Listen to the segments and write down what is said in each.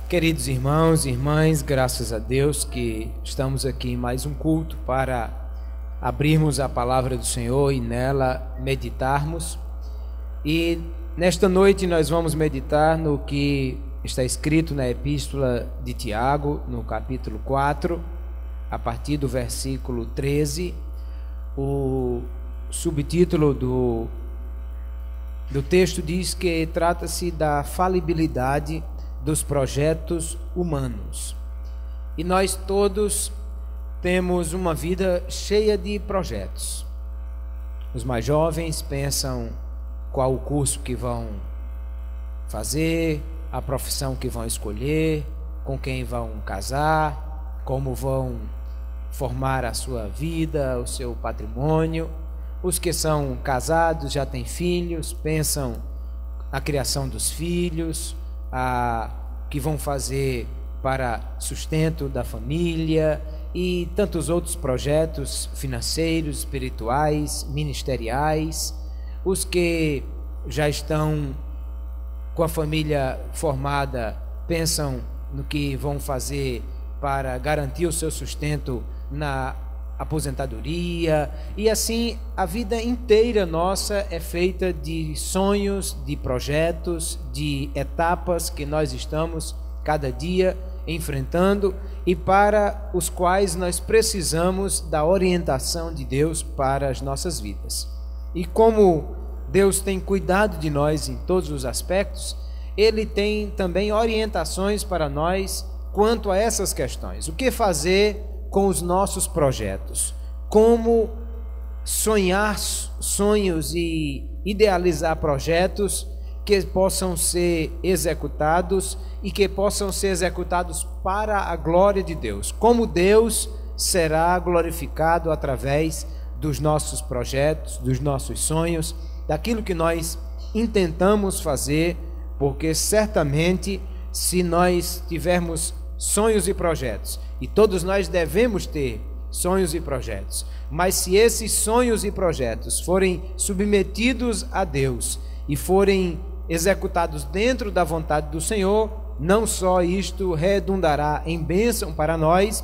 Queridos irmãos e irmãs, graças a Deus que estamos aqui em mais um culto para abrirmos a palavra do Senhor e nela meditarmos. E nesta noite nós vamos meditar no que está escrito na Epístola de Tiago, no capítulo 4, a partir do versículo 13. O subtítulo do texto diz que trata-se da falibilidade dos projetos humanos. E nós todos temos uma vida cheia de projetos. Os mais jovens pensam qual o curso que vão fazer, a profissão que vão escolher, com quem vão casar, como vão formar a sua vida, o seu patrimônio. Os que são casados, já têm filhos, pensam na criação dos filhos, que vão fazer para sustento da família e tantos outros projetos financeiros, espirituais, ministeriais. Os que já estão com a família formada pensam no que vão fazer para garantir o seu sustento na aposentadoria, e assim a vida inteira nossa é feita de sonhos, de projetos, de etapas que nós estamos cada dia enfrentando e para os quais nós precisamos da orientação de Deus para as nossas vidas. E como Deus tem cuidado de nós em todos os aspectos, Ele tem também orientações para nós quanto a essas questões. O que fazer com os nossos projetos, como sonhar sonhos e idealizar projetos que possam ser executados e que possam ser executados para a glória de Deus, como Deus será glorificado através dos nossos projetos, dos nossos sonhos, daquilo que nós intentamos fazer, porque certamente se nós tivermos sonhos e projetos, e todos nós devemos ter sonhos e projetos, mas se esses sonhos e projetos forem submetidos a Deus e forem executados dentro da vontade do Senhor, não só isto redundará em bênção para nós,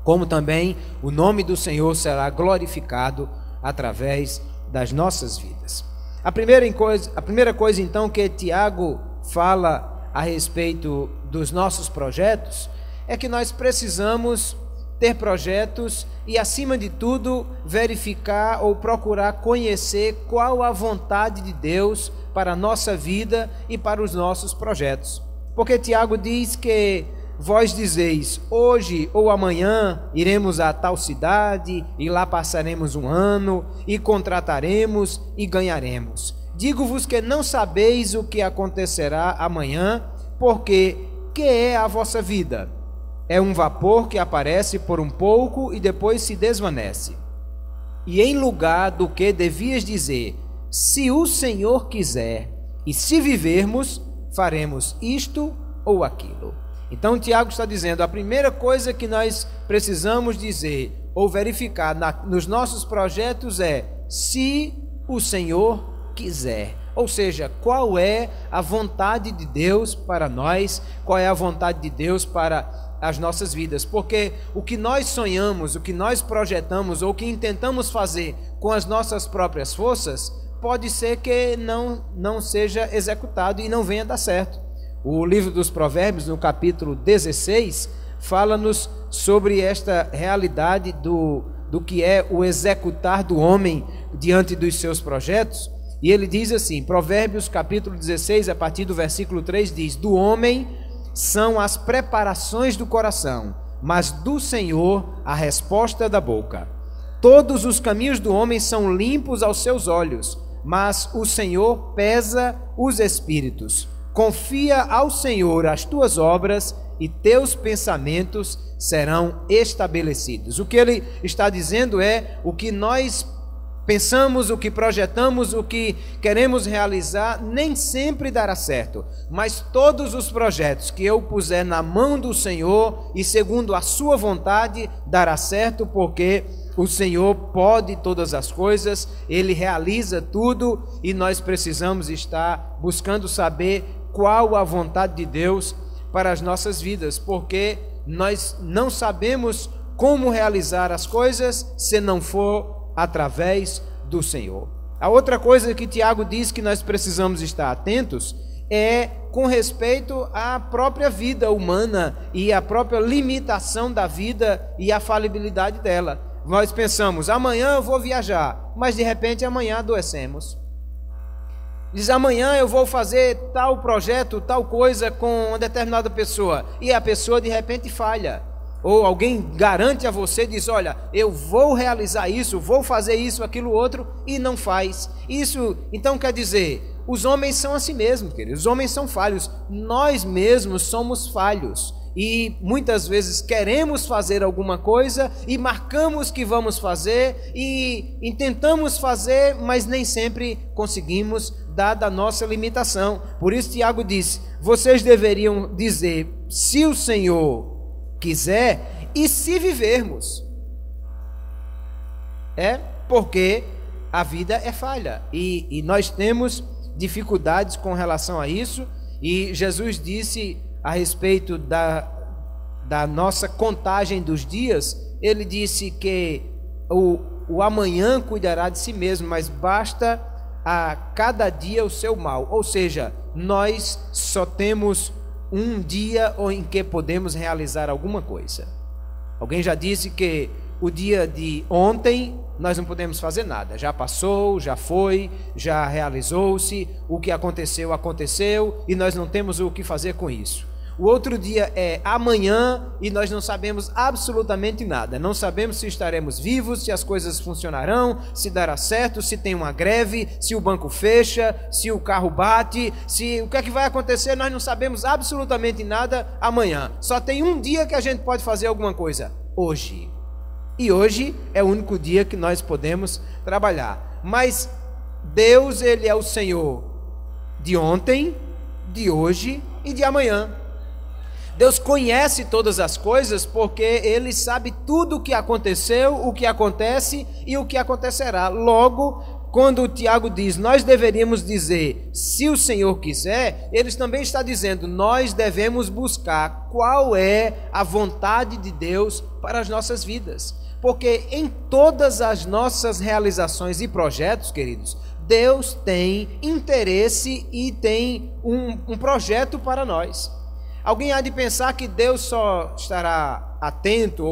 como também o nome do Senhor será glorificado através das nossas vidas. A primeira coisa então que Tiago fala a respeito dos nossos projetos é que nós precisamos ter projetos e, acima de tudo, verificar ou procurar conhecer qual a vontade de Deus para a nossa vida e para os nossos projetos. Porque Tiago diz que vós dizeis, hoje ou amanhã iremos a tal cidade e lá passaremos um ano e contrataremos e ganharemos. Digo-vos que não sabeis o que acontecerá amanhã, porque que é a vossa vida? É um vapor que aparece por um pouco e depois se desvanece. E em lugar do que devias dizer, se o Senhor quiser, e se vivermos, faremos isto ou aquilo. Então Tiago está dizendo, a primeira coisa que nós precisamos dizer ou verificar nos nossos projetos é, se o Senhor quiser. Ou seja, qual é a vontade de Deus para nós, qual é a vontade de Deus para as nossas vidas, porque o que nós sonhamos, o que nós projetamos ou o que intentamos fazer com as nossas próprias forças, pode ser que não seja executado e não venha dar certo. O livro dos Provérbios, no capítulo 16, fala-nos sobre esta realidade do que é o executar do homem diante dos seus projetos, e ele diz assim, Provérbios capítulo 16, a partir do versículo 3, diz, do homem são as preparações do coração, mas do Senhor a resposta da boca. Todos os caminhos do homem são limpos aos seus olhos, mas o Senhor pesa os espíritos. Confia ao Senhor as tuas obras e teus pensamentos serão estabelecidos. O que ele está dizendo é o que nós pensamos, o que projetamos, o que queremos realizar, nem sempre dará certo. Mas todos os projetos que eu puser na mão do Senhor e segundo a sua vontade, dará certo, porque o Senhor pode todas as coisas, Ele realiza tudo e nós precisamos estar buscando saber qual a vontade de Deus para as nossas vidas, porque nós não sabemos como realizar as coisas se não for através do Senhor. A outra coisa que Tiago diz que nós precisamos estar atentos é com respeito à própria vida humana e à própria limitação da vida e a falibilidade dela. Nós pensamos, amanhã eu vou viajar, mas de repente amanhã adoecemos. Diz, amanhã eu vou fazer tal projeto, tal coisa com uma determinada pessoa, e a pessoa de repente falha. Ou alguém garante a você, diz, olha, eu vou realizar isso, vou fazer isso, aquilo, outro, e não faz. Isso, então quer dizer, os homens são assim mesmo, queridos, os homens são falhos, nós mesmos somos falhos. E muitas vezes queremos fazer alguma coisa e marcamos que vamos fazer e tentamos fazer, mas nem sempre conseguimos, dada a nossa limitação. Por isso Tiago diz, vocês deveriam dizer, se o Senhor quiser e se vivermos. Porque a vida é falha e nós temos dificuldades com relação a isso, e Jesus disse a respeito da nossa contagem dos dias, ele disse que o amanhã cuidará de si mesmo, mas basta a cada dia o seu mal. Ou seja, nós só temos um dia em que podemos realizar alguma coisa. Alguém já disse que o dia de ontem nós não podemos fazer nada, já passou, já foi, já realizou-se, o que aconteceu, aconteceu, e nós não temos o que fazer com isso. O outro dia é amanhã e nós não sabemos absolutamente nada. Não sabemos se estaremos vivos, se as coisas funcionarão, se dará certo, se tem uma greve, se o banco fecha, se o carro bate, se o que é que vai acontecer, nós não sabemos absolutamente nada amanhã. Só tem um dia que a gente pode fazer alguma coisa, hoje. E hoje é o único dia que nós podemos trabalhar. Mas Deus, Ele é o Senhor de ontem, de hoje e de amanhã. Deus conhece todas as coisas porque Ele sabe tudo o que aconteceu, o que acontece e o que acontecerá. Logo, quando o Tiago diz, nós deveríamos dizer, se o Senhor quiser, ele também está dizendo, nós devemos buscar qual é a vontade de Deus para as nossas vidas. Porque em todas as nossas realizações e projetos, queridos, Deus tem interesse e tem um projeto para nós. Alguém há de pensar que Deus só estará atento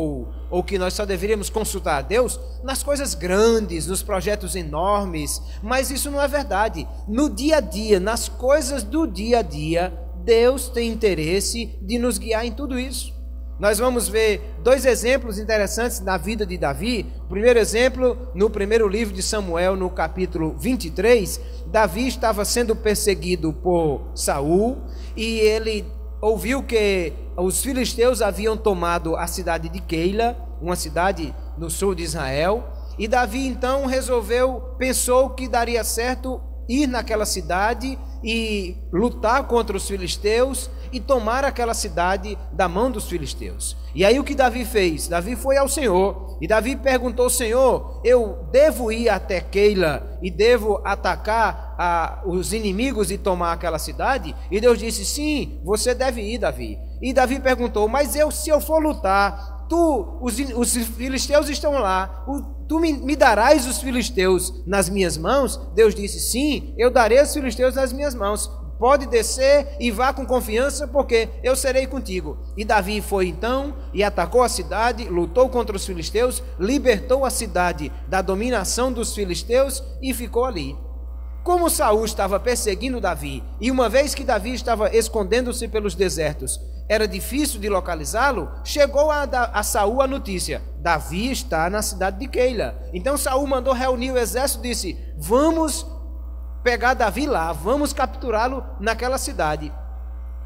ou que nós só deveríamos consultar a Deus nas coisas grandes, nos projetos enormes, mas isso não é verdade. No dia a dia, nas coisas do dia a dia, Deus tem interesse de nos guiar em tudo isso. Nós vamos ver dois exemplos interessantes na vida de Davi. O primeiro exemplo, no primeiro livro de Samuel, no capítulo 23, Davi estava sendo perseguido por Saul e ele ouviu que os filisteus haviam tomado a cidade de Keila, uma cidade no sul de Israel, e Davi então pensou que daria certo ir naquela cidade e lutar contra os filisteus e tomar aquela cidade da mão dos filisteus. E aí o que Davi fez? Davi foi ao Senhor e Davi perguntou ao Senhor, eu devo ir até Keila e devo atacar os inimigos e tomar aquela cidade? E Deus disse, sim, você deve ir, Davi. E Davi perguntou, mas se eu for lutar, os filisteus estão lá, tu me darás os filisteus nas minhas mãos? Deus disse, sim, eu darei os filisteus nas minhas mãos, pode descer e vá com confiança, porque eu serei contigo. E Davi foi então e atacou a cidade, lutou contra os filisteus, libertou a cidade da dominação dos filisteus e ficou ali. Como Saul estava perseguindo Davi, e uma vez que Davi estava escondendo-se pelos desertos, era difícil de localizá-lo, chegou a Saul a notícia, Davi está na cidade de Keila. Então Saul mandou reunir o exército e disse, vamos pegar Davi lá, vamos capturá-lo naquela cidade.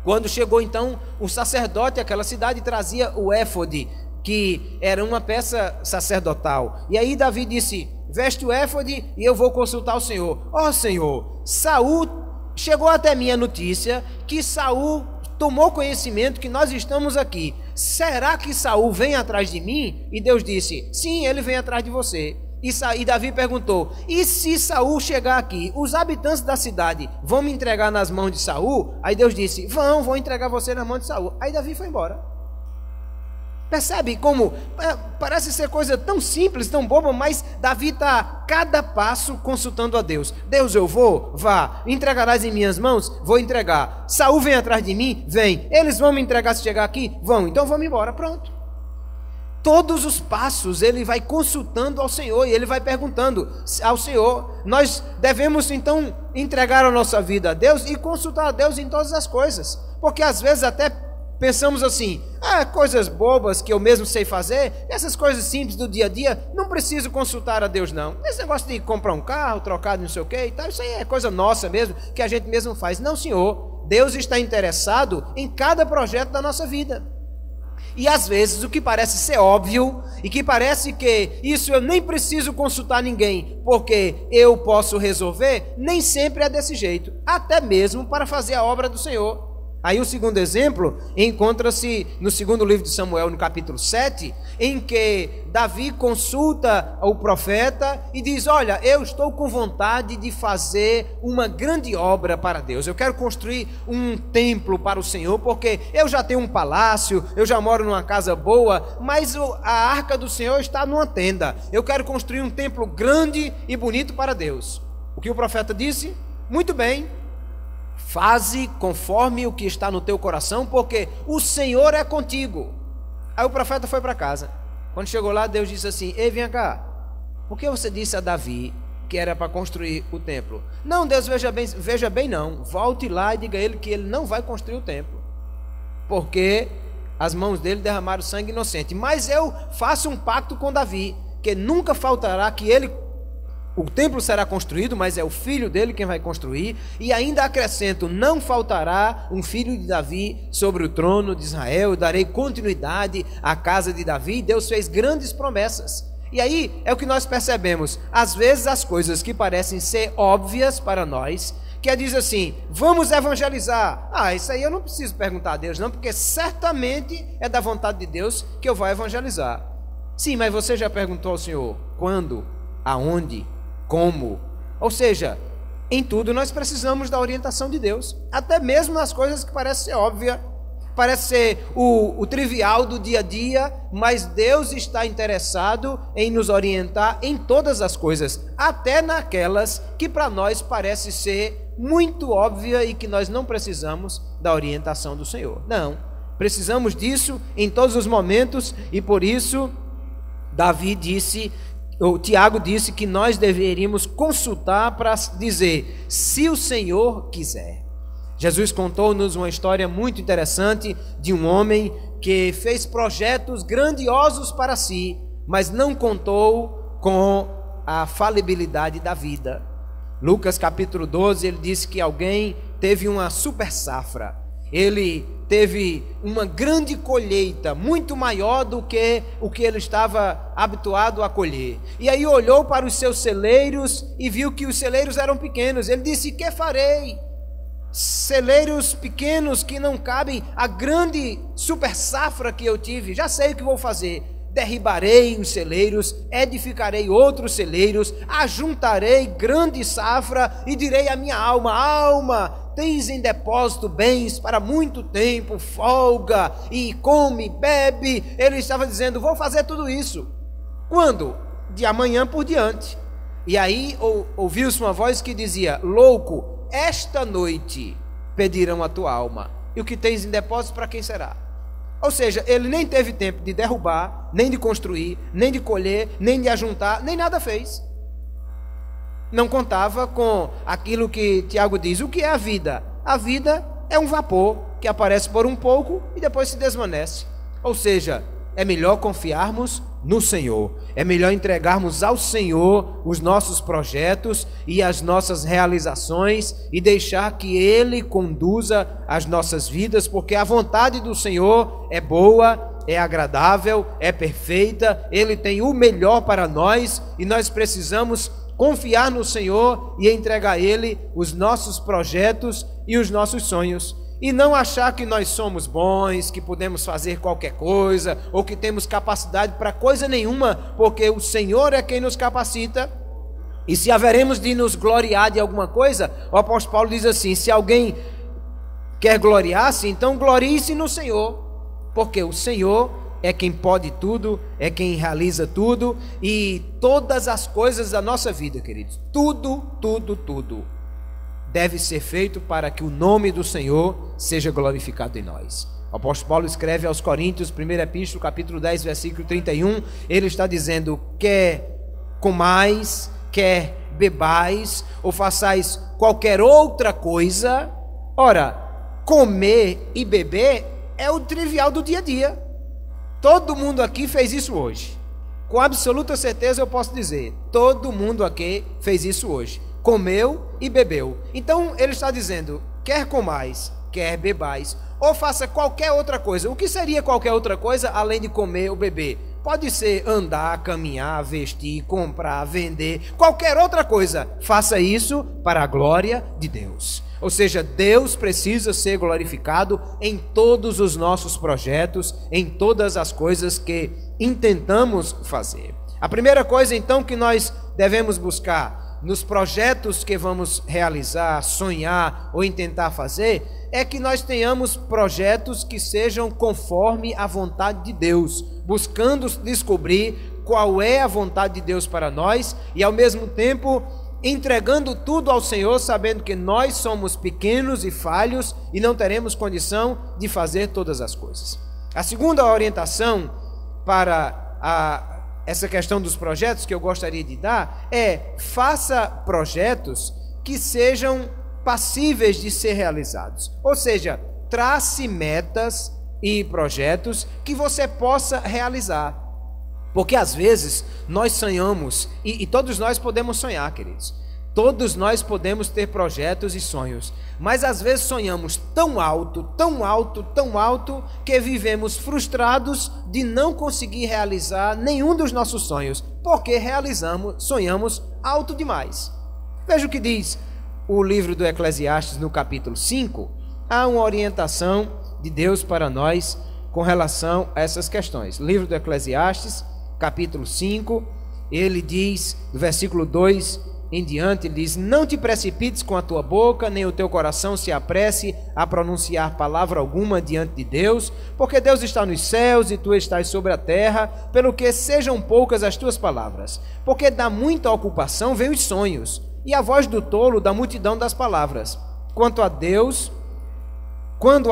Quando chegou então o sacerdote àquela cidade, trazia o éfode, que era uma peça sacerdotal. E aí Davi disse, veste o éfode e eu vou consultar o Senhor. Ó Senhor, Saul, chegou até mim a notícia que Saul tomou conhecimento que nós estamos aqui. Será que Saul vem atrás de mim? E Deus disse, sim, ele vem atrás de você. E Davi perguntou: e se Saul chegar aqui, os habitantes da cidade vão me entregar nas mãos de Saul? Aí Deus disse: vão entregar você nas mãos de Saul. Aí Davi foi embora. Percebe como parece ser coisa tão simples, tão boba, mas Davi está cada passo consultando a Deus. Deus, eu vou? Vá. Entregarás em minhas mãos? Vou entregar. Saul vem atrás de mim? Vem. Eles vão me entregar se chegar aqui? Vão. Então vamos embora. Pronto. Todos os passos ele vai consultando ao Senhor e ele vai perguntando ao Senhor. Nós devemos então entregar a nossa vida a Deus e consultar a Deus em todas as coisas, porque às vezes até pensamos assim: coisas bobas que eu mesmo sei fazer, essas coisas simples do dia a dia, não preciso consultar a Deus não. Esse negócio de comprar um carro, trocar de não sei o que e tal, isso aí é coisa nossa mesmo, que a gente mesmo faz. Não, Senhor, Deus está interessado em cada projeto da nossa vida. E às vezes o que parece ser óbvio e que parece que isso eu nem preciso consultar ninguém porque eu posso resolver, nem sempre é desse jeito, até mesmo para fazer a obra do Senhor. Aí o segundo exemplo encontra-se no segundo livro de Samuel, no capítulo 7, em que Davi consulta o profeta e diz: olha, eu estou com vontade de fazer uma grande obra para Deus, eu quero construir um templo para o Senhor, porque eu já tenho um palácio, eu já moro numa casa boa, mas a arca do Senhor está numa tenda, eu quero construir um templo grande e bonito para Deus. O que o profeta disse? Muito bem, faze conforme o que está no teu coração, porque o Senhor é contigo. Aí o profeta foi para casa. Quando chegou lá, Deus disse assim: ei, vem cá, por que você disse a Davi que era para construir o templo? Não, Deus, veja bem não, volte lá e diga a ele que ele não vai construir o templo, porque as mãos dele derramaram sangue inocente. Mas eu faço um pacto com Davi, que nunca faltará que o templo será construído, mas é o filho dele quem vai construir. E ainda acrescento: não faltará um filho de Davi sobre o trono de Israel. Eu darei continuidade à casa de Davi. Deus fez grandes promessas. E aí é o que nós percebemos. Às vezes as coisas que parecem ser óbvias para nós, que diz assim: vamos evangelizar. Isso aí eu não preciso perguntar a Deus não, porque certamente é da vontade de Deus que eu vou evangelizar. Sim, mas você já perguntou ao Senhor quando, aonde, como? Ou seja, em tudo nós precisamos da orientação de Deus, até mesmo nas coisas que parecem ser óbvias, parece ser o trivial do dia a dia, mas Deus está interessado em nos orientar em todas as coisas, até naquelas que para nós parece ser muito óbvia e que nós não precisamos da orientação do Senhor. Não, precisamos disso em todos os momentos, e por isso Tiago disse que nós deveríamos consultar para dizer: se o Senhor quiser. Jesus contou-nos uma história muito interessante de um homem que fez projetos grandiosos para si, mas não contou com a falibilidade da vida. Lucas capítulo 12, ele disse que alguém teve uma super safra. Ele teve uma grande colheita, muito maior do que o que ele estava habituado a colher. E aí olhou para os seus celeiros e viu que os celeiros eram pequenos. Ele disse: que farei? Celeiros pequenos que não cabem a grande super safra que eu tive. Já sei o que vou fazer. Derribarei os celeiros, edificarei outros celeiros, ajuntarei grande safra e direi à minha alma: alma, tens em depósito bens para muito tempo, folga e come, bebe. Ele estava dizendo: vou fazer tudo isso. Quando? De amanhã por diante. E aí ouviu-se uma voz que dizia: louco, esta noite pedirão a tua alma, e o que tens em depósito para quem será? Ou seja, ele nem teve tempo de derrubar, nem de construir, nem de colher, nem de ajuntar, nem nada fez. Não contava com aquilo que Tiago diz: o que é a vida? A vida é um vapor que aparece por um pouco e depois se desvanece. Ou seja, é melhor confiarmos no Senhor, é melhor entregarmos ao Senhor os nossos projetos e as nossas realizações e deixar que Ele conduza as nossas vidas, porque a vontade do Senhor é boa, é agradável, é perfeita. Ele tem o melhor para nós e nós precisamos confiar no Senhor e entregar a Ele os nossos projetos e os nossos sonhos. e não achar que nós somos bons, que podemos fazer qualquer coisa, ou que temos capacidade para coisa nenhuma, porque o Senhor é quem nos capacita. E se haveremos de nos gloriar de alguma coisa, o apóstolo Paulo diz assim: se alguém quer gloriar-se, então glorie-se no Senhor, porque o Senhor é quem pode tudo, é quem realiza tudo, e todas as coisas da nossa vida, queridos, tudo deve ser feito para que o nome do Senhor seja glorificado em nós. O apóstolo Paulo escreve aos Coríntios, 1 Epístola, capítulo 10, versículo 31, ele está dizendo: quer comais, quer bebais, ou façais qualquer outra coisa. Ora, comer e beber é o trivial do dia a dia. Todo mundo aqui fez isso hoje. Com absoluta certeza eu posso dizer, todo mundo aqui fez isso hoje. Comeu e bebeu. Então ele está dizendo: quer comais, quer bebais, ou faça qualquer outra coisa. O que seria qualquer outra coisa além de comer ou beber? Pode ser andar, caminhar, vestir, comprar, vender, qualquer outra coisa. Faça isso para a glória de Deus. Ou seja, Deus precisa ser glorificado em todos os nossos projetos, em todas as coisas que intentamos fazer. A primeira coisa então que nós devemos buscar nos projetos que vamos realizar, sonhar ou intentar fazer, é que nós tenhamos projetos que sejam conforme a vontade de Deus, buscando descobrir qual é a vontade de Deus para nós e ao mesmo tempo entregando tudo ao Senhor, sabendo que nós somos pequenos e falhos e não teremos condição de fazer todas as coisas. A segunda orientação para essa questão dos projetos que eu gostaria de dar é: faça projetos que sejam passíveis de ser realizados. Ou seja, trace metas e projetos que você possa realizar. Porque às vezes nós sonhamos, e todos nós podemos sonhar, queridos. Todos nós podemos ter projetos e sonhos, mas às vezes sonhamos tão alto, que vivemos frustrados de não conseguir realizar nenhum dos nossos sonhos, porque sonhamos alto demais. Veja o que diz o livro do Eclesiastes no capítulo 5, há uma orientação de Deus para nós com relação a essas questões. Livro do Eclesiastes, capítulo 5, ele diz, no versículo 2 em diante, ele diz: não te precipites com a tua boca, nem o teu coração se apresse a pronunciar palavra alguma diante de Deus, porque Deus está nos céus e tu estás sobre a terra, pelo que sejam poucas as tuas palavras. Porque da muita ocupação vêm os sonhos, e a voz do tolo da multidão das palavras. Quando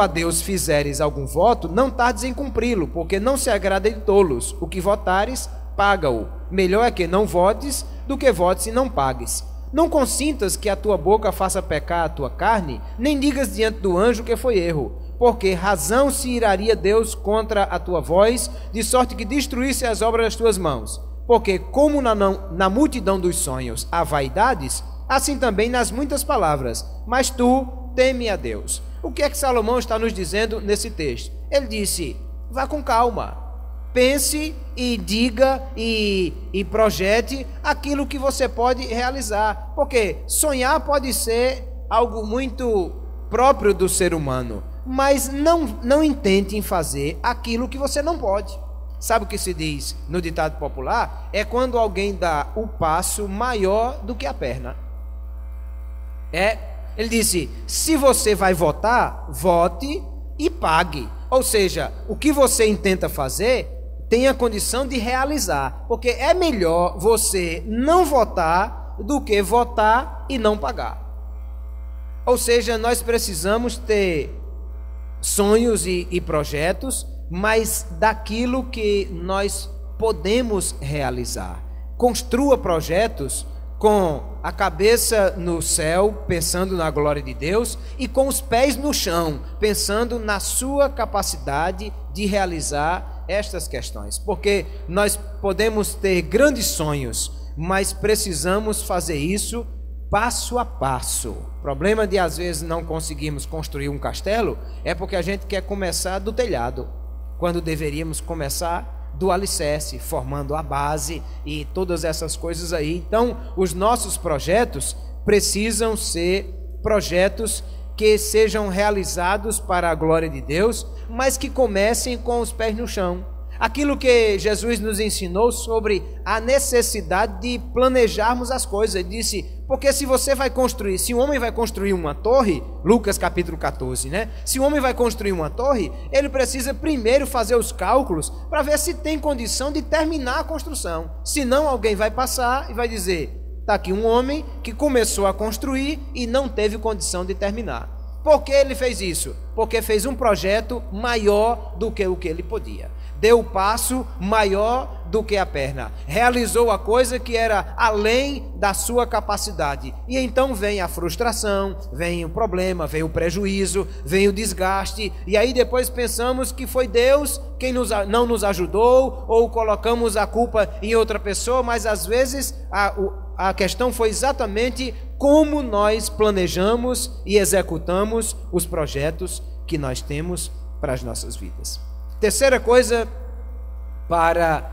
a Deus fizeres algum voto, não tardes em cumpri-lo, porque não se agrada de tolos. O que votares, paga-o. Melhor é que não votes do que votes e não pagues. Não consintas que a tua boca faça pecar a tua carne, nem digas diante do anjo que foi erro, porque razão se iraria Deus contra a tua voz, de sorte que destruísse as obras das tuas mãos. Porque como na multidão dos sonhos há vaidades, assim também nas muitas palavras, mas tu teme a Deus. O que é que Salomão está nos dizendo nesse texto? Ele disse: vá com calma. Pense e diga e projete aquilo que você pode realizar. Porque sonhar pode ser algo muito próprio do ser humano, mas não intente em fazer aquilo que você não pode. Sabe o que se diz no ditado popular? É quando alguém dá o passo maior do que a perna. Ele disse: se você vai votar, vote e pague. Ou seja, o que você intenta fazer, tenha condição de realizar, porque é melhor você não votar do que votar e não pagar. Ou seja, nós precisamos ter sonhos e projetos, mas daquilo que nós podemos realizar. Construa projetos com a cabeça no céu, pensando na glória de Deus, e com os pés no chão, pensando na sua capacidade de realizar estas questões, porque nós podemos ter grandes sonhos, mas precisamos fazer isso passo a passo. O problema de às vezes não conseguirmos construir um castelo é porque a gente quer começar do telhado, quando deveríamos começar do alicerce, formando a base e todas essas coisas aí. Então, os nossos projetos precisam ser projetos que sejam realizados para a glória de Deus, mas que comecem com os pés no chão. Aquilo que Jesus nos ensinou sobre a necessidade de planejarmos as coisas. Ele disse, porque se você vai construir, se um homem vai construir uma torre, Lucas capítulo 14, né? Se um homem vai construir uma torre, ele precisa primeiro fazer os cálculos para ver se tem condição de terminar a construção. Senão alguém vai passar e vai dizer, está aqui um homem que começou a construir e não teve condição de terminar. Por que ele fez isso? Porque fez um projeto maior do que o que ele podia. Deu o passo maior do que a perna. Realizou a coisa que era além da sua capacidade. E então vem a frustração, vem o problema, vem o prejuízo, vem o desgaste. E aí depois pensamos que foi Deus quem não nos ajudou, ou colocamos a culpa em outra pessoa, mas às vezes a questão foi exatamente como nós planejamos e executamos os projetos que nós temos para as nossas vidas. Terceira coisa para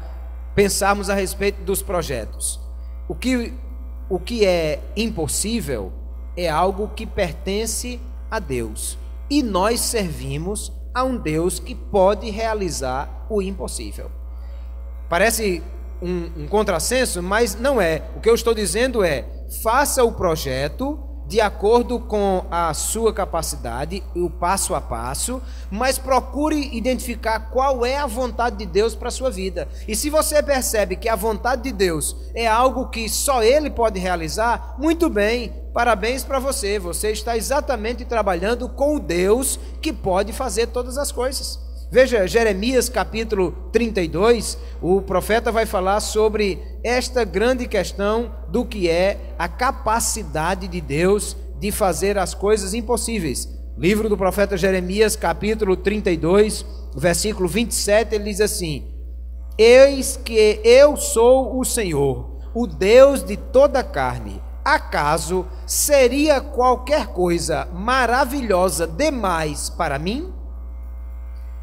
pensarmos a respeito dos projetos. O que é impossível é algo que pertence a Deus. E nós servimos a um Deus que pode realizar o impossível. Parece um contrassenso, mas não é. O que eu estou dizendo é, faça o projeto de acordo com a sua capacidade, o passo a passo, mas procure identificar qual é a vontade de Deus para a sua vida. E se você percebe que a vontade de Deus é algo que só Ele pode realizar, muito bem, parabéns para você. Você está exatamente trabalhando com o Deus que pode fazer todas as coisas. Veja, Jeremias capítulo 32, o profeta vai falar sobre esta grande questão do que é a capacidade de Deus de fazer as coisas impossíveis. Livro do profeta Jeremias capítulo 32, versículo 27, ele diz assim: eis que eu sou o Senhor, o Deus de toda a carne. Acaso seria qualquer coisa maravilhosa demais para mim?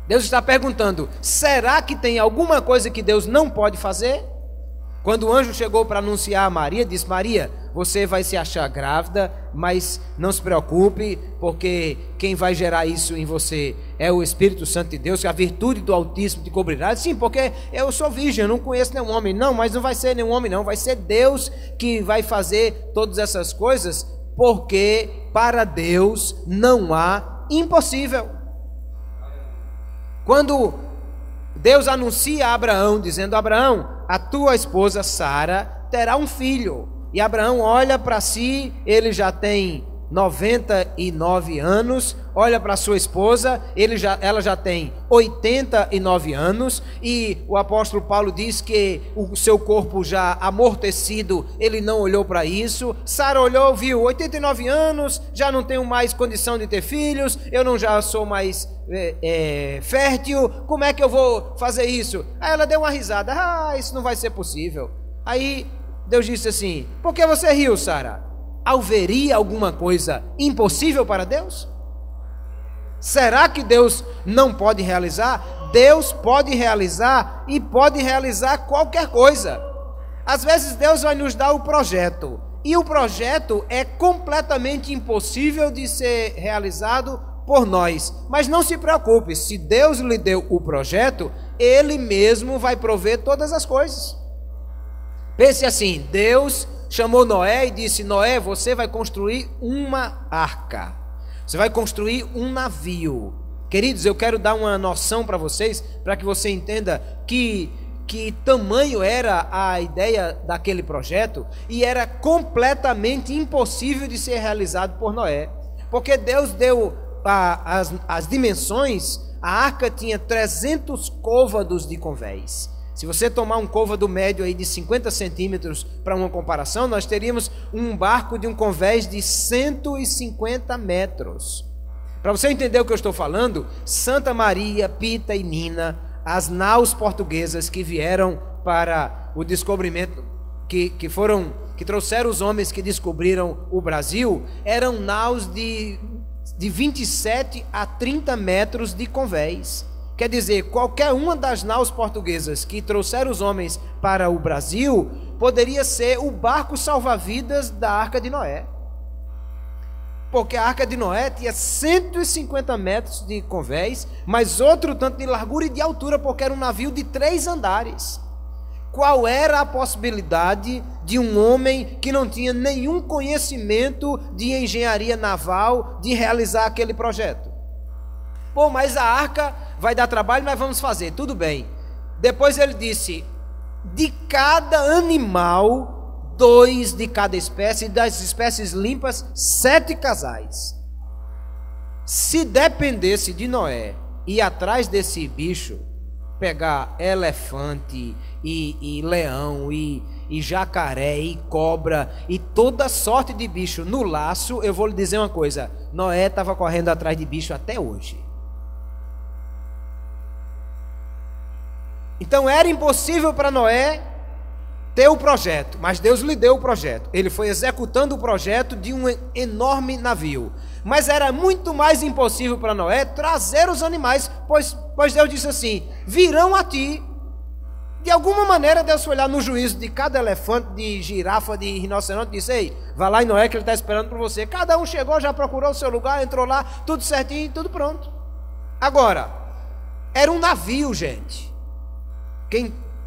Deus está perguntando, será que tem alguma coisa que Deus não pode fazer? Quando o anjo chegou para anunciar a Maria, disse, Maria, você vai se achar grávida, mas não se preocupe, porque quem vai gerar isso em você é o Espírito Santo de Deus, que a virtude do Altíssimo te cobrirá. Sim, porque eu sou virgem, eu não conheço nenhum homem. Não, mas não vai ser nenhum homem não, vai ser Deus que vai fazer todas essas coisas, porque para Deus não há impossível. Quando Deus anuncia a Abraão, dizendo, Abraão, a tua esposa Sara terá um filho. E Abraão olha para si, ele já tem 99 anos, olha para sua esposa, ela já tem 89 anos, e o apóstolo Paulo diz que o seu corpo já amortecido, ele não olhou para isso. Sara olhou, viu, 89 anos, já não tenho mais condição de ter filhos, eu não já sou mais fértil, como é que eu vou fazer isso? Aí ela deu uma risada, isso não vai ser possível. Aí Deus disse assim, por que você riu, Sara? Haveria alguma coisa impossível para Deus? Será que Deus não pode realizar? Deus pode realizar e pode realizar qualquer coisa. Às vezes Deus vai nos dar o projeto, e o projeto é completamente impossível de ser realizado por nós. Mas não se preocupe, se Deus lhe deu o projeto, Ele mesmo vai prover todas as coisas. Pense assim, Deus chamou Noé e disse, Noé, você vai construir uma arca, você vai construir um navio. Queridos, eu quero dar uma noção para vocês, para que você entenda que tamanho era a ideia daquele projeto, e era completamente impossível de ser realizado por Noé, porque Deus deu as dimensões. A arca tinha 300 côvados de convés. Se você tomar um côvado médio aí de 50 centímetros para uma comparação, nós teríamos um barco de um convés de 150 metros. Para você entender o que eu estou falando, Santa Maria, Pita e Nina, as naus portuguesas que vieram para o descobrimento, que trouxeram os homens que descobriram o Brasil, eram naus de 27 a 30 metros de convés. Quer dizer, qualquer uma das naus portuguesas que trouxeram os homens para o Brasil poderia ser o barco salva-vidas da Arca de Noé. porque a arca de Noé tinha 150 metros de convés, mas outro tanto de largura e de altura, porque era um navio de 3 andares. Qual era a possibilidade de um homem que não tinha nenhum conhecimento de engenharia naval de realizar aquele projeto? Pô, mas a arca vai dar trabalho, mas vamos fazer, tudo bem. Depois ele disse: de cada animal, 2 de cada espécie, e das espécies limpas, 7 casais. Se dependesse de Noé ir atrás desse bicho, pegar elefante e leão e jacaré e cobra e toda sorte de bicho no laço, eu vou lhe dizer uma coisa: Noé estava correndo atrás de bicho até hoje. Então era impossível para Noé ter o projeto, mas Deus lhe deu o projeto. Ele foi executando o projeto de um enorme navio. Mas era muito mais impossível para Noé trazer os animais, pois Deus disse assim: virão a ti. De alguma maneira Deus foi olhar no juízo de cada elefante, de girafa, de rinoceronte, e disse: ei, vai lá em Noé que ele está esperando por você. Cada um chegou, já procurou o seu lugar, entrou lá, tudo certinho, tudo pronto. Agora, era um navio, gente.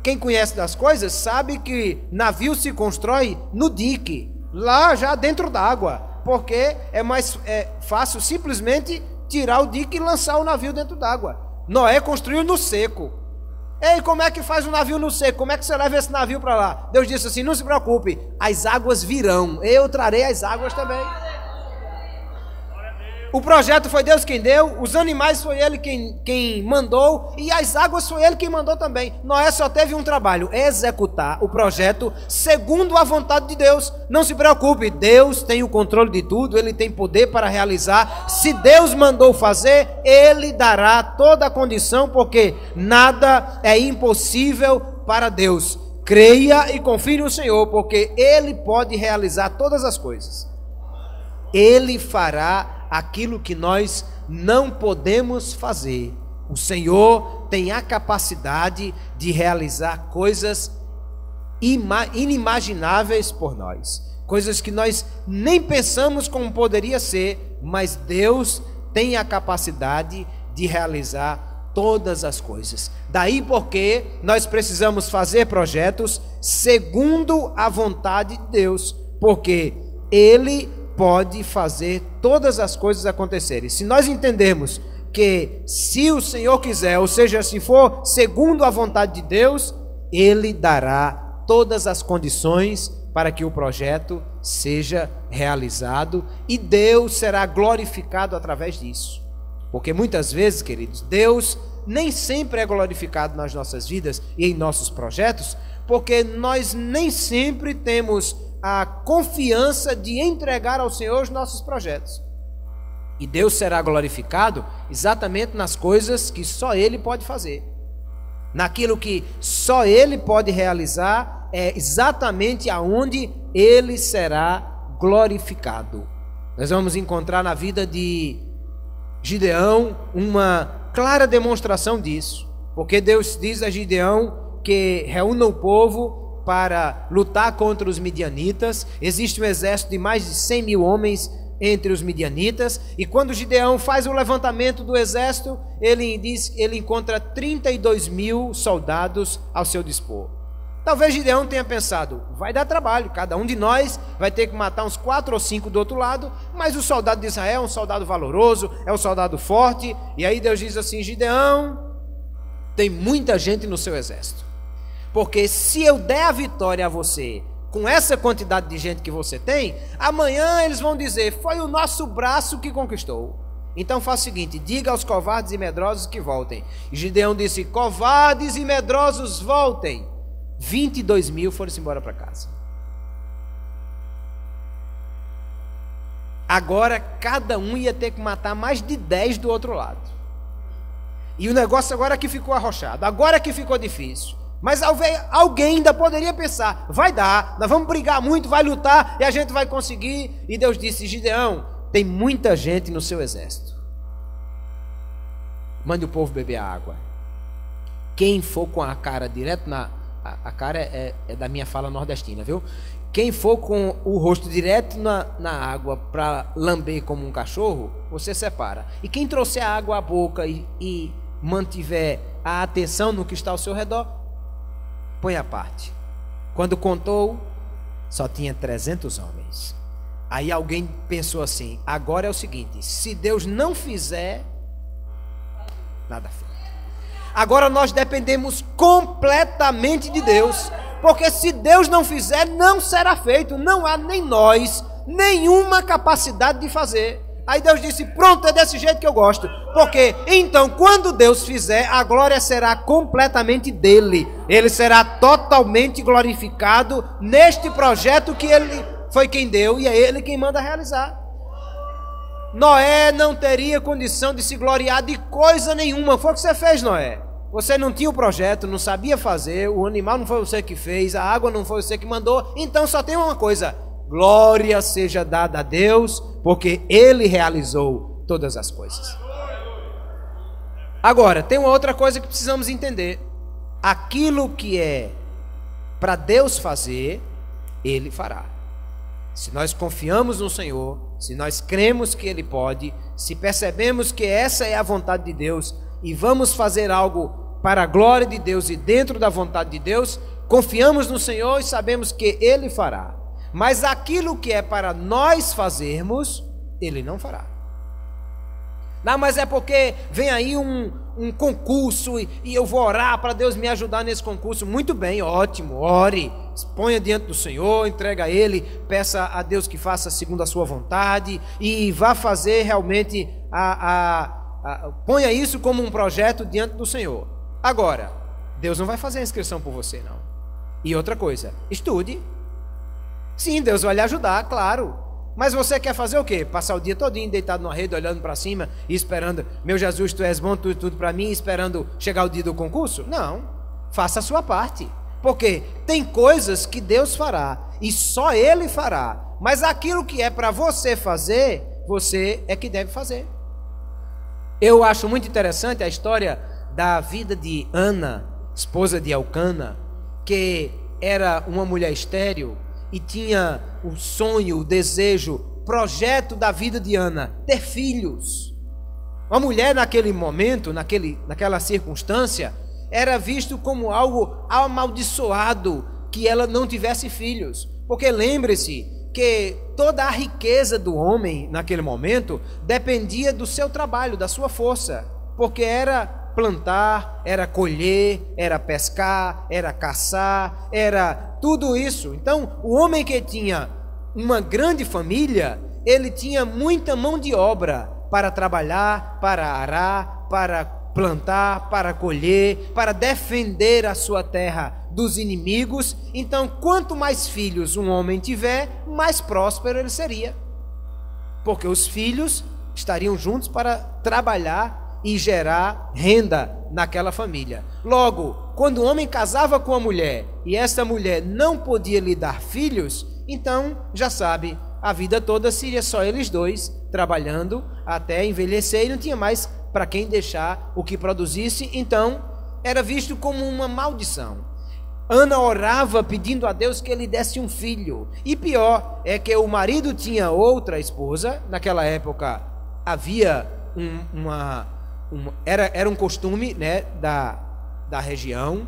Quem conhece das coisas sabe que navio se constrói no dique, lá já dentro d'água, porque é mais fácil simplesmente tirar o dique e lançar o navio dentro d'água. Noé construiu no seco. Ei, como é que faz um navio no seco? Como é que você leva esse navio para lá? Deus disse assim: não se preocupe, as águas virão, eu trarei as águas também. O projeto foi Deus quem deu, os animais foi Ele quem mandou, e as águas foi Ele quem mandou também. Noé só teve um trabalho: executar o projeto segundo a vontade de Deus. Não se preocupe, Deus tem o controle de tudo, Ele tem poder para realizar. Se Deus mandou fazer, Ele dará toda a condição, porque nada é impossível para Deus. Creia e confie no Senhor, porque Ele pode realizar todas as coisas. Ele fará aquilo que nós não podemos fazer. O Senhor tem a capacidade de realizar coisas inimagináveis por nós, coisas que nós nem pensamos como poderia ser, mas Deus tem a capacidade de realizar todas as coisas. Daí porque nós precisamos fazer projetos segundo a vontade de Deus, porque Ele pode fazer todas as coisas acontecerem. Se nós entendermos que se o Senhor quiser, ou seja, se for segundo a vontade de Deus, Ele dará todas as condições para que o projeto seja realizado e Deus será glorificado através disso. Porque muitas vezes, queridos, Deus nem sempre é glorificado nas nossas vidas e em nossos projetos, porque nós nem sempre temos a confiança de entregar ao Senhor os nossos projetos. E Deus será glorificado exatamente nas coisas que só Ele pode fazer. Naquilo que só Ele pode realizar, é exatamente aonde Ele será glorificado. Nós vamos encontrar na vida de Gideão uma clara demonstração disso. Porque Deus diz a Gideão que reúna o povo para lutar contra os midianitas. Existe um exército de mais de 100 mil homens entre os midianitas, e quando Gideão faz o levantamento do exército, ele encontra 32 mil soldados ao seu dispor. Talvez Gideão tenha pensado: vai dar trabalho, cada um de nós vai ter que matar uns 4 ou 5 do outro lado, mas o soldado de Israel é um soldado valoroso, é um soldado forte. E aí Deus diz assim: Gideão, tem muita gente no seu exército, porque se eu der a vitória a você com essa quantidade de gente que você tem, amanhã eles vão dizer: foi o nosso braço que conquistou. Então faça o seguinte: diga aos covardes e medrosos que voltem. E Gideão disse: covardes e medrosos, voltem. 22 mil foram-se embora para casa. Agora cada um ia ter que matar mais de 10 do outro lado. E o negócio agora que ficou arrochado, agora que ficou difícil. Mas alguém ainda poderia pensar: vai dar, nós vamos brigar muito, vai lutar e a gente vai conseguir. E Deus disse: Gideão, tem muita gente no seu exército, mande o povo beber a água. Quem for com a cara direto a cara é da minha fala nordestina, viu? quem for com o rosto direto na água para lamber como um cachorro, você separa. E quem trouxer a água à boca e mantiver a atenção no que está ao seu redor, põe à parte. Quando contou, só tinha 300 homens. Aí alguém pensou assim: agora é o seguinte, se Deus não fizer, nada feito. Agora nós dependemos completamente de Deus, porque se Deus não fizer, não será feito. Não há nem nós, nenhuma capacidade de fazer. Aí Deus disse: pronto, é desse jeito que eu gosto. Porque então, quando Deus fizer, a glória será completamente dele. Ele será totalmente glorificado neste projeto que ele foi quem deu e é ele quem manda realizar. Noé não teria condição de se gloriar de coisa nenhuma. Foi o que você fez, Noé. Você não tinha o projeto, não sabia fazer, o animal não foi você que fez, a água não foi você que mandou. Então só tem uma coisa: glória seja dada a Deus, porque Ele realizou todas as coisas. Agora, tem uma outra coisa que precisamos entender. Aquilo que é para Deus fazer, Ele fará. Se nós confiamos no Senhor, se nós cremos que Ele pode, se percebemos que essa é a vontade de Deus e vamos fazer algo para a glória de Deus e dentro da vontade de Deus, confiamos no Senhor e sabemos que Ele fará. Mas aquilo que é para nós fazermos, Ele não fará. Não, mas é porque vem aí um concurso e eu vou orar para Deus me ajudar nesse concurso. Muito bem, ótimo, ore, ponha diante do Senhor, entrega a Ele, peça a Deus que faça segundo a sua vontade e vá fazer realmente, ponha isso como um projeto diante do Senhor. Agora, Deus não vai fazer a inscrição por você, não. E outra coisa, estude. Sim, Deus vai lhe ajudar, claro. Mas você quer fazer o quê? Passar o dia todinho deitado numa rede, olhando para cima e esperando: meu Jesus, tu és bom, tudo para mim, esperando chegar o dia do concurso? Não, faça a sua parte. Porque tem coisas que Deus fará e só Ele fará. Mas aquilo que é para você fazer, você é que deve fazer. Eu acho muito interessante a história da vida de Ana, esposa de Elcana, que era uma mulher estéril e tinha o sonho, o desejo, projeto da vida de Ana, ter filhos. Uma mulher naquele momento, naquela circunstância, era visto como algo amaldiçoado que ela não tivesse filhos. Porque lembre-se que toda a riqueza do homem naquele momento dependia do seu trabalho, da sua força. Porque era plantar, era colher, era pescar, era caçar, era tudo isso. Então, o homem que tinha uma grande família, ele tinha muita mão de obra para trabalhar, para arar, para plantar, para colher, para defender a sua terra dos inimigos. Então, quanto mais filhos um homem tiver, mais próspero ele seria. Porque os filhos estariam juntos para trabalhar e gerar renda naquela família. Logo, quando o homem casava com a mulher e essa mulher não podia lhe dar filhos, então, já sabe, a vida toda seria só eles dois trabalhando até envelhecer e não tinha mais para quem deixar o que produzisse. Então, era visto como uma maldição. Ana orava pedindo a Deus que ele desse um filho. E pior é que o marido tinha outra esposa. Naquela época havia era um costume, né, da região,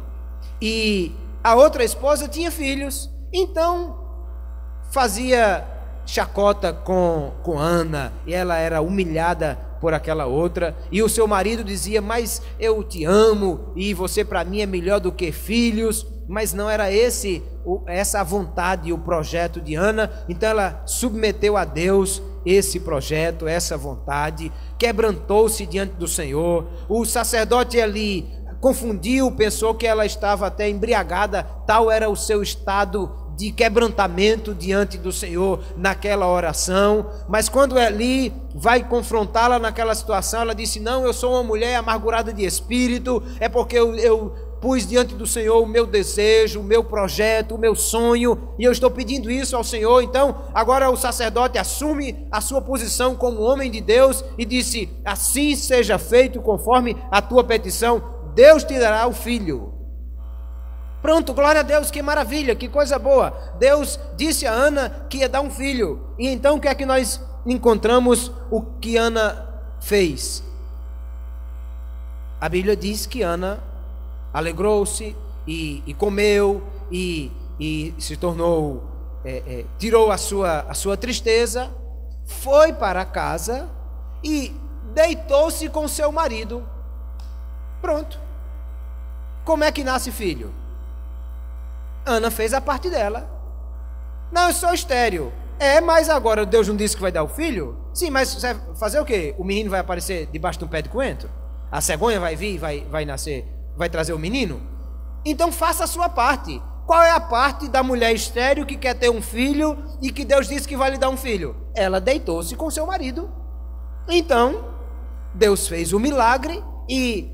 e a outra esposa tinha filhos. Então fazia chacota com Ana, e ela era humilhada por aquela outra, e o seu marido dizia: mas eu te amo e você para mim é melhor do que filhos. Mas não era essa a vontade e o projeto de Ana. Então ela submeteu a Deus esse projeto, essa vontade, quebrantou-se diante do Senhor. O sacerdote ali confundiu, pensou que ela estava até embriagada, tal era o seu estado de quebrantamento diante do Senhor naquela oração. Mas quando Eli vai confrontá-la naquela situação, ela disse: não, eu sou uma mulher amargurada de espírito, é porque eu pus diante do Senhor o meu desejo, o meu projeto, o meu sonho, e eu estou pedindo isso ao Senhor. Então agora o sacerdote assume a sua posição como homem de Deus e disse: assim seja feito conforme a tua petição, Deus te dará o filho. Pronto, glória a Deus, que maravilha, que coisa boa. Deus disse a Ana que ia dar um filho. E então o que é que nós encontramos o que Ana fez? A Bíblia diz que Ana alegrou-se e comeu e se tornou, tirou a sua tristeza, foi para casa e deitou-se com seu marido. Pronto. Como é que nasce filho? Ana fez a parte dela. Não, eu sou estéril. Mas agora Deus não disse que vai dar o filho? Sim, mas você vai fazer o quê? O menino vai aparecer debaixo de um pé de coentro? A cegonha vai vir, vai nascer, vai trazer o menino? Então faça a sua parte. Qual é a parte da mulher estéril que quer ter um filho e que Deus disse que vai lhe dar um filho? Ela deitou-se com seu marido. Então, Deus fez o milagre e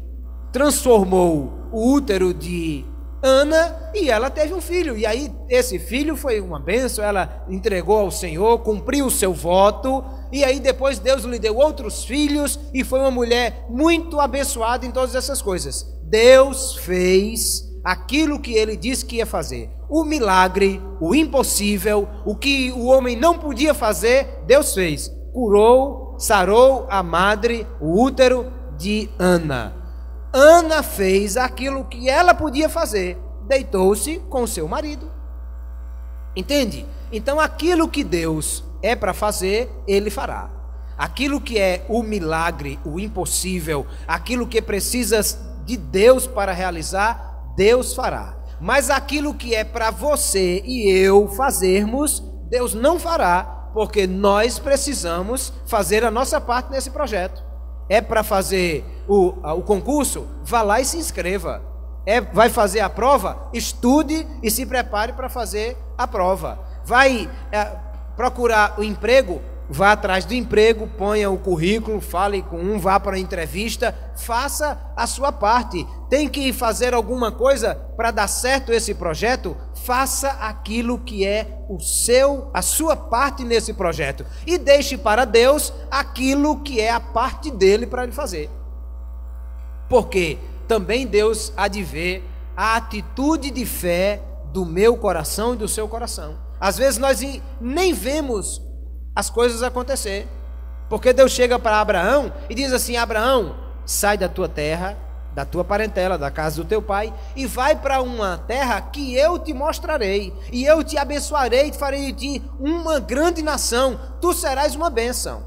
transformou o útero de Ana e ela teve um filho. E aí esse filho foi uma bênção, ela entregou ao Senhor, cumpriu o seu voto. E aí depois Deus lhe deu outros filhos e foi uma mulher muito abençoada em todas essas coisas. Deus fez aquilo que ele disse que ia fazer. O milagre, o impossível, o que o homem não podia fazer, Deus fez. Curou, sarou a madre, o útero de Ana. Ana fez aquilo que ela podia fazer, deitou-se com seu marido. Entende? Então aquilo que Deus é para fazer, ele fará. Aquilo que é o milagre, o impossível, aquilo que precisa de Deus para realizar, Deus fará. Mas aquilo que é para você e eu fazermos, Deus não fará, porque nós precisamos fazer a nossa parte nesse projeto. É para fazer o concurso? Vá lá e se inscreva. Vai fazer a prova? Estude e se prepare para fazer a prova. Vai procurar o emprego? Vá atrás do emprego, ponha o currículo, fale com um, vá para a entrevista, faça a sua parte. Tem que fazer alguma coisa para dar certo esse projeto? Faça aquilo que é a sua parte nesse projeto e deixe para Deus aquilo que é a parte dele para ele fazer. Porque também Deus há de ver a atitude de fé do meu coração e do seu coração. Às vezes nós nem vemos as coisas acontecer, porque Deus chega para Abraão e diz assim: Abraão, sai da tua terra, da tua parentela, da casa do teu pai, e vai para uma terra que eu te mostrarei, e eu te abençoarei, e farei de ti uma grande nação, tu serás uma bênção.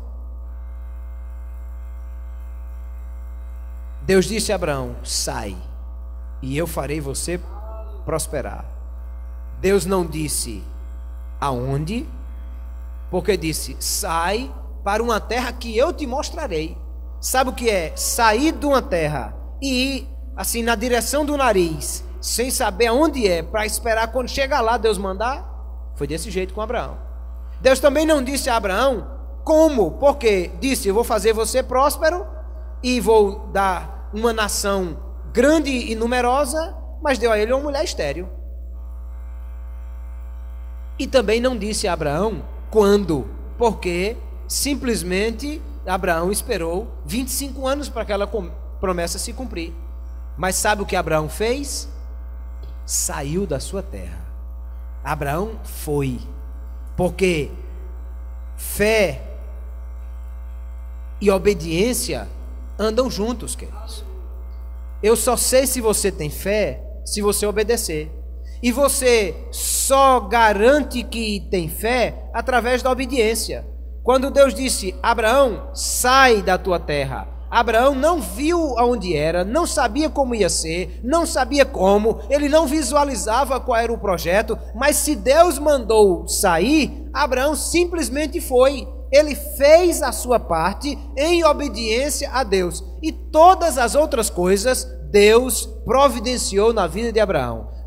Deus disse a Abraão: sai, e eu farei você prosperar. Deus não disse aonde, porque disse: sai para uma terra que eu te mostrarei. Sabe o que é sair de uma terra e ir assim na direção do nariz, sem saber aonde é, para esperar quando chegar lá Deus mandar? Foi desse jeito com Abraão. Deus também não disse a Abraão como, porque disse: eu vou fazer você próspero e vou dar uma nação grande e numerosa, mas deu a ele uma mulher estéril. E também não disse a Abraão quando, porque simplesmente Abraão esperou 25 anos para aquela promessa se cumprir. Mas sabe o que Abraão fez? Saiu da sua terra. Abraão foi, porque fé e obediência andam juntos, queridos. Eu só sei se você tem fé se você obedecer. E você só garante que tem fé através da obediência. Quando Deus disse: Abraão, sai da tua terra, Abraão não viu aonde era, não sabia como ia ser, não sabia como, ele não visualizava qual era o projeto, mas se Deus mandou sair, Abraão simplesmente foi. Ele fez a sua parte em obediência a Deus. E todas as outras coisas Deus providenciou na vida de Abraão.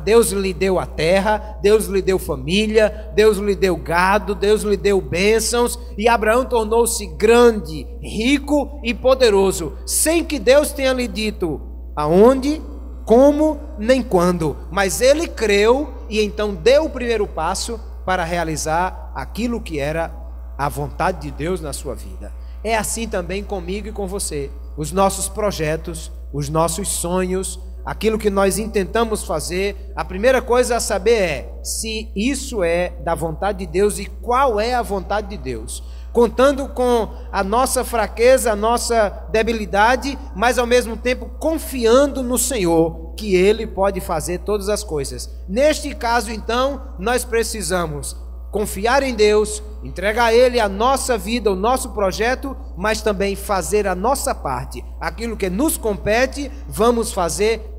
Deus lhe deu a terra, Deus lhe deu família, Deus lhe deu gado, Deus lhe deu bênçãos, e Abraão tornou-se grande, rico e poderoso, sem que Deus tenha lhe dito aonde, como, nem quando. Mas ele creu e então deu o primeiro passo para realizar aquilo que era a vontade de Deus na sua vida. É assim também comigo e com você. Os nossos projetos, os nossos sonhos, aquilo que nós intentamos fazer, a primeira coisa a saber é se isso é da vontade de Deus e qual é a vontade de Deus. Contando com a nossa fraqueza, a nossa debilidade, mas ao mesmo tempo confiando no Senhor, que Ele pode fazer todas as coisas. Neste caso, então, nós precisamos confiar em Deus, entregar a Ele a nossa vida, o nosso projeto, mas também fazer a nossa parte. Aquilo que nos compete, vamos fazer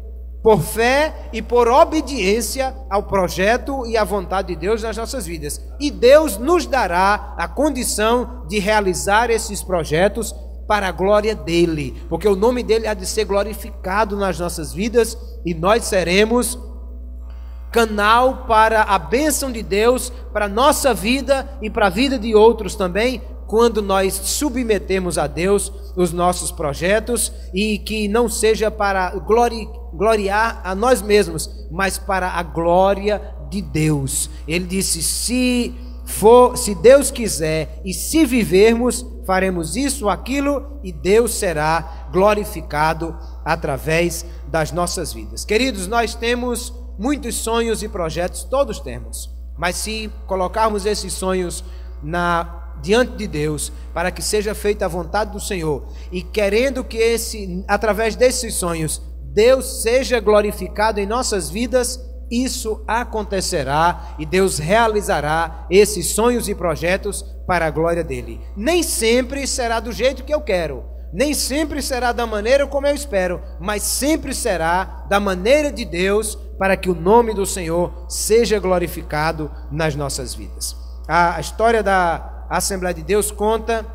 por fé e por obediência ao projeto e à vontade de Deus nas nossas vidas. E Deus nos dará a condição de realizar esses projetos para a glória dEle, porque o nome dEle há de ser glorificado nas nossas vidas e nós seremos canal para a bênção de Deus, para a nossa vida e para a vida de outros também, quando nós submetemos a Deus os nossos projetos, e que não seja para gloriar a nós mesmos, mas para a glória de Deus. Ele disse: se Deus quiser e se vivermos, faremos isso ou aquilo, e Deus será glorificado através das nossas vidas. Queridos, nós temos muitos sonhos e projetos, todos temos, mas se colocarmos esses sonhos diante de Deus, para que seja feita a vontade do Senhor, e querendo que através desses sonhos, Deus seja glorificado em nossas vidas, isso acontecerá e Deus realizará esses sonhos e projetos para a glória dele. Nem sempre será do jeito que eu quero, nem sempre será da maneira como eu espero, mas sempre será da maneira de Deus, para que o nome do Senhor seja glorificado nas nossas vidas. A história da Assembleia de Deus conta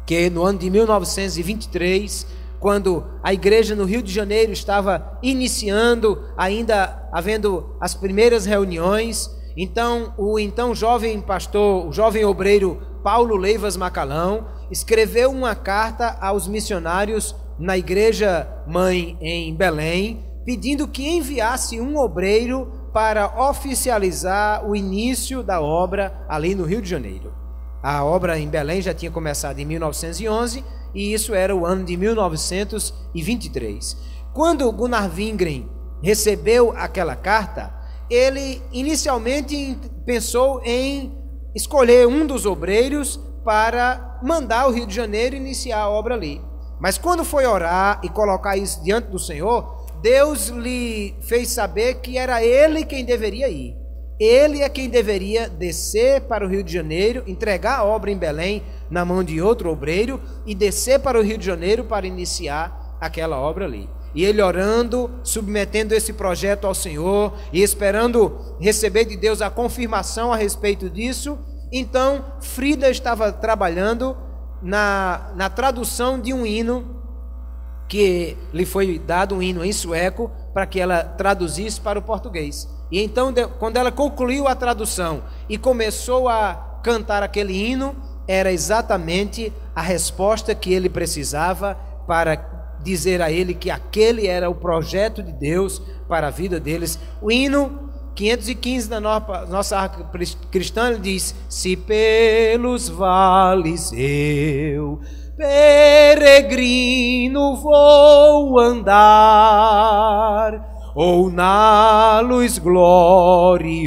que no ano de 1923, quando a igreja no Rio de Janeiro estava iniciando, ainda havendo as primeiras reuniões, então o jovem pastor, o jovem obreiro Paulo Leivas Macalão, escreveu uma carta aos missionários na igreja mãe em Belém, pedindo que enviasse um obreiro para oficializar o início da obra ali no Rio de Janeiro. A obra em Belém já tinha começado em 1911 e isso era o ano de 1923. Quando Gunnar Wingren recebeu aquela carta, ele inicialmente pensou em escolher um dos obreiros para mandar o Rio de Janeiro iniciar a obra ali. Mas quando foi orar e colocar isso diante do Senhor, Deus lhe fez saber que era ele quem deveria ir. Ele é quem deveria descer para o Rio de Janeiro, entregar a obra em Belém na mão de outro obreiro e descer para o Rio de Janeiro para iniciar aquela obra ali. E ele orando, submetendo esse projeto ao Senhor e esperando receber de Deus a confirmação a respeito disso. Então, Frida estava trabalhando na tradução de um hino que lhe foi dado, um hino em sueco, para que ela traduzisse para o português. E então, quando ela concluiu a tradução e começou a cantar aquele hino, era exatamente a resposta que ele precisava para dizer a ele que aquele era o projeto de Deus para a vida deles. O hino 515 da nossa arca cristã, ele diz: se pelos vales eu, peregrino, vou andar, ou na luz gloriosa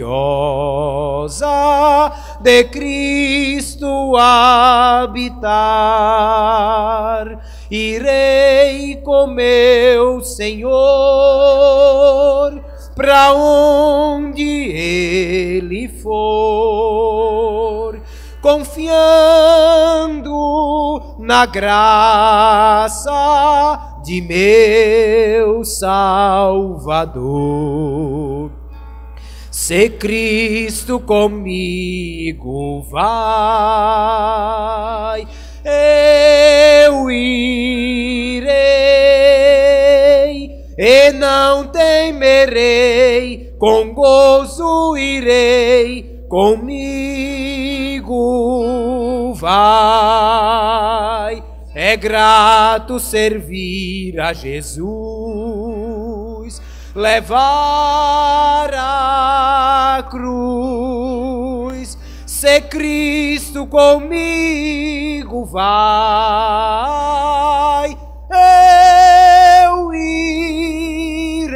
de Cristo habitar, irei com meu Senhor para onde Ele for, confiando na graça de meu Salvador. Se Cristo comigo vai, eu irei, e não temerei, com gozo irei, comigo vai. É grato servir a Jesus, levar a cruz. Se Cristo comigo vai, eu irei,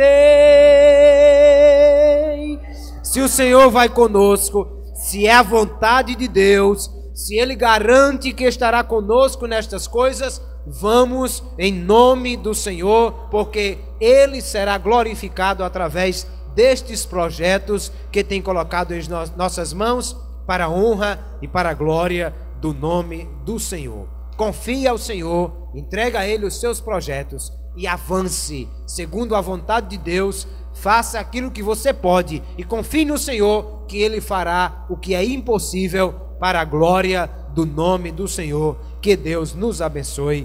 o Senhor vai conosco, se é a vontade de Deus, se Ele garante que estará conosco nestas coisas, vamos em nome do Senhor, porque Ele será glorificado através destes projetos que tem colocado em nossas mãos, para a honra e para a glória do nome do Senhor. Confie ao Senhor, entrega a Ele os seus projetos e avance segundo a vontade de Deus. Faça aquilo que você pode e confie no Senhor, que Ele fará o que é impossível para a glória do nome do Senhor. Que Deus nos abençoe.